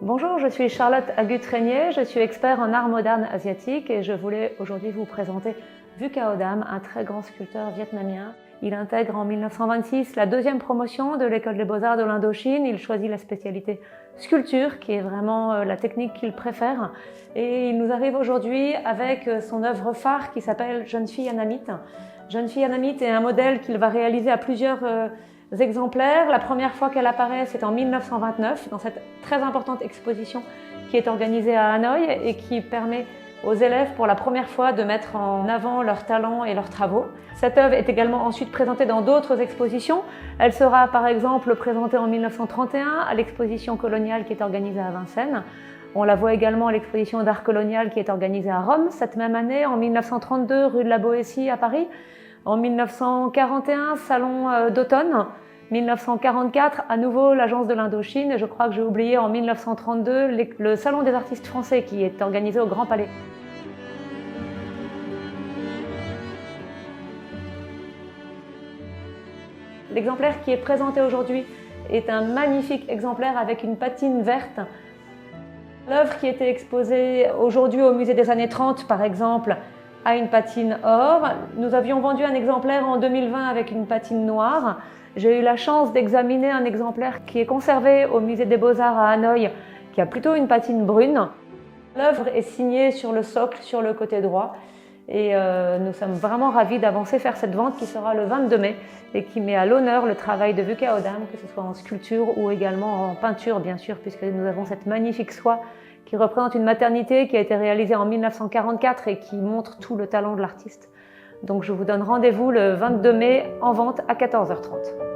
Bonjour, je suis Charlotte Agut-Régnier, je suis expert en art moderne asiatique et je voulais aujourd'hui vous présenter Vucao Dam, un très grand sculpteur vietnamien. Il intègre en 1926 la deuxième promotion de l'École des Beaux-Arts de l'Indochine. Il choisit la spécialité sculpture, qui est vraiment la technique qu'il préfère. Et il nous arrive aujourd'hui avec son œuvre phare qui s'appelle Jeune fille anamite. Jeune fille anamite est un modèle qu'il va réaliser à plusieurs exemplaires. La première fois qu'elle apparaît, c'est en 1929, dans cette très importante exposition qui est organisée à Hanoï et qui permet aux élèves pour la première fois de mettre en avant leurs talents et leurs travaux. Cette œuvre est également ensuite présentée dans d'autres expositions. Elle sera par exemple présentée en 1931 à l'exposition coloniale qui est organisée à Vincennes. On la voit également à l'exposition d'art colonial qui est organisée à Rome cette même année, en 1932 rue de la Boétie à Paris, en 1941 salon d'automne, 1944 à nouveau l'Agence de l'Indochine et je crois que j'ai oublié en 1932 le salon des artistes français qui est organisé au Grand Palais. L'exemplaire qui est présenté aujourd'hui est un magnifique exemplaire avec une patine verte. L'œuvre qui était exposée aujourd'hui au musée des années 30 par exemple a une patine or. Nous avions vendu un exemplaire en 2020 avec une patine noire. J'ai eu la chance d'examiner un exemplaire qui est conservé au musée des Beaux-Arts à Hanoï, qui a plutôt une patine brune. L'œuvre est signée sur le socle, sur le côté droit. Et nous sommes vraiment ravis d'avancer faire cette vente qui sera le 22 mai et qui met à l'honneur le travail de Vucao Dam, que ce soit en sculpture ou également en peinture, bien sûr, puisque nous avons cette magnifique soie qui représente une maternité qui a été réalisée en 1944 et qui montre tout le talent de l'artiste. Donc je vous donne rendez-vous le 22 mai en vente à 14h30.